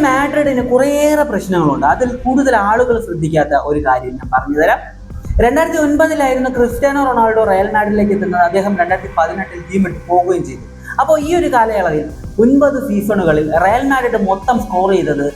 മാഡ്രിഡിന് കുറേയേറെ പ്രശ്നങ്ങളുണ്ട്. അതിൽ കൂടുതൽ ആളുകൾ ശ്രദ്ധിക്കാത്ത ഒരു കാര്യം ഞാൻ പറഞ്ഞുതരാം. 2009 ക്രിസ്ത്യാനോ റൊണാൾഡോ റയൽ മാഡ്രിഡിലേക്ക് എത്തുന്നത്. അദ്ദേഹം 2018 ടീം വിട്ട് പോവുകയും ചെയ്തു. അപ്പോൾ ഈ ഒരു കാലയളവിൽ 9 സീസണുകളിൽ റയൽ മാഡ്രിഡ് മൊത്തം സ്കോർ ചെയ്തത്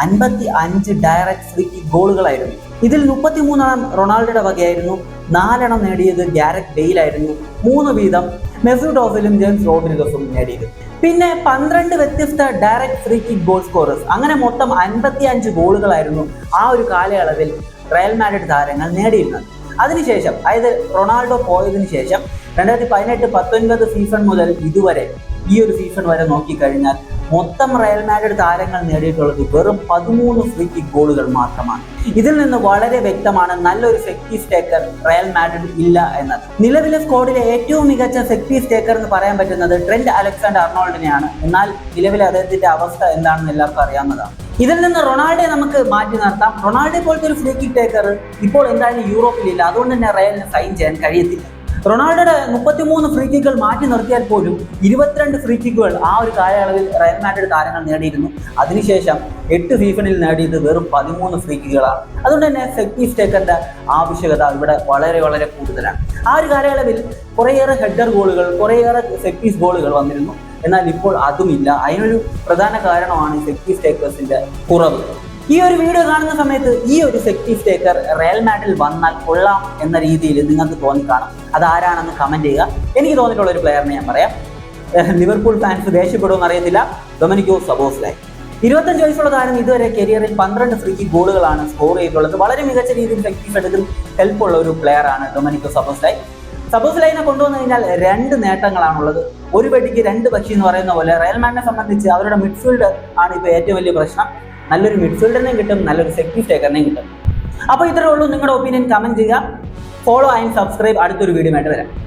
55 ഡയറക്റ്റ് ഫ്രീ കിക്ക് ഗോളുകളായിരുന്നു. ഇതിൽ 33 റൊണാൾഡോയുടെ വകയായിരുന്നു, 4 നേടിയത് ഗാരറ്റ് ബെയിലായിരുന്നു, 3 വീതം മെസൂട്ട് ഓസിലും ജെയിംസ് റോഡ്രിഗസും നേടിയത്. പിന്നെ 12 വ്യത്യസ്ത direct free kick goal scorers, അങ്ങനെ മൊത്തം 55 ഗോളുകളായിരുന്നു ആ ഒരു കാലയളവിൽ റയൽ മാഡ്രിഡ് താരങ്ങൾ നേടിയിരുന്നത്. അതിനുശേഷം, അതായത് റൊണാൾഡോ പോയതിനു ശേഷം 2018-19 സീസൺ മുതൽ ഇതുവരെ ഈ ഒരു സീസൺ വരെ നോക്കിക്കഴിഞ്ഞാൽ മൊത്തം റയൽ മാഡ്രിഡ് താരങ്ങൾ നേടിയിട്ടുള്ളത് വെറും 13 ഫ്രീ കിക്ക് ഗോളുകൾ മാത്രമാണ്. ഇതിൽ നിന്ന് വളരെ വ്യക്തമാണ് നല്ലൊരു set piece taker Real Madrid ഇല്ല എന്നത്. നിലവിലെ സ്ക്വാഡിലെ ഏറ്റവും മികച്ച സെറ്റ് പീസ് ടേക്കർ എന്ന് പറയാൻ പറ്റുന്നത് ട്രെന്റ് അലക്സാണ്ടർ അർണോൾഡിനെയാണ്. എന്നാൽ നിലവിലെ അദ്ദേഹത്തിന്റെ അവസ്ഥ എന്താണെന്ന് എല്ലാവർക്കും അറിയാവുന്നതാണ്. ഇതിൽ നിന്ന് റൊണാൾഡോയെ നമുക്ക് മാറ്റി നിർത്താം. റൊണാൾഡോ പോലത്തെ ഒരു ഫ്രീ കിക്ക് ടേക്കർ ഇപ്പോൾ എന്തായാലും യൂറോപ്പിലില്ല. അതുകൊണ്ട് തന്നെ റയലിന് സൈൻ ചെയ്യാൻ കഴിയത്തില്ല. റൊണാൾഡോയുടെ 33 ഫ്രീ കിക്കുകൾ മാറ്റി നിർത്തിയാൽ പോലും 22 ഫ്രീ കിക്കുകൾ ആ ഒരു കാലയളവിൽ റയൽ മാഡ്രിഡ് താരങ്ങൾ നേടിയിരുന്നു. അതിനുശേഷം 8 സീസണിൽ നേടിയത് വെറും 13 ഫ്രീ കിക്കുകളാണ്. അതുകൊണ്ട് തന്നെ സെറ്റ് പീസ് ടേക്കറിന്റെ ആവശ്യകത ഇവിടെ വളരെ വളരെ കൂടുതലാണ്. ആ ഒരു കാലയളവിൽ കുറേയേറെ ഹെഡർ ഗോളുകൾ, കുറേയേറെ സെറ്റ് പീസ് ഗോളുകൾ വന്നിരുന്നു. എന്നാൽ ഇപ്പോൾ അതുമില്ല. അതിനൊരു പ്രധാന കാരണമാണ് സെറ്റ് പീസ് ടേക്കേഴ്സിന്റെ കുറവ്. ഈ ഒരു വീഡിയോ കാണുന്ന സമയത്ത് ഈ ഒരു സെറ്റ് പീസ് ടേക്കർ റയൽ മാഡ്രിഡിൽ വന്നാൽ കൊള്ളാം എന്ന രീതിയിൽ നിങ്ങൾക്ക് തോന്നിക്കാണും. അത് ആരാണെന്ന് കമന്റ് ചെയ്യുക. എനിക്ക് തോന്നിയിട്ടുള്ള ഒരു പ്ലെയറിനെ ഞാൻ പറയാം. ലിവർപൂൾ ഫാൻസ് ദേഷ്യപ്പെടുമെന്ന് അറിയത്തില്ല. ഡൊമിനിക്കോ സബോസ്ലൈ. 25 വയസ്സുള്ള താരം ഇതുവരെ കരിയറിൽ 12 ഫ്രീ കിക്ക് ഗോളുകളാണ് സ്കോർ ചെയ്തിട്ടുള്ളത്. വളരെ മികച്ച രീതിയിൽ സെറ്റ് പീസ് എടുത്തിൽ ഹെൽപ്പുള്ള ഒരു പ്ലെയർ ആണ് ഡൊമിനിക്കോ സബോസ്ലൈ. സബോസ്ലൈനെ കൊണ്ടുവന്നു കഴിഞ്ഞാൽ 2 നേട്ടങ്ങളാണുള്ളത്. ഒരു വെടിക്ക് 2 പക്ഷി എന്ന് പറയുന്ന പോലെ റയൽ മാഡ്രിഡിനെ സംബന്ധിച്ച് അവരുടെ മിഡ്ഫീൽഡ് ആണ് ഇപ്പോൾ ഏറ്റവും വലിയ പ്രശ്നം. നല്ലൊരു മിഡ്ഫീൽഡറിനെയും കിട്ടും, നല്ലൊരു സെറ്റ് പീസ് ടേക്കറിനെയും കിട്ടും. അപ്പോൾ ഇത്രയേ ഉള്ളൂ. നിങ്ങളുടെ ഒപ്പീനിയൻ കമന്റ് ചെയ്യുക. Follow and subscribe. അടുത്തൊരു വീഡിയോ ആയിട്ട് വരാം.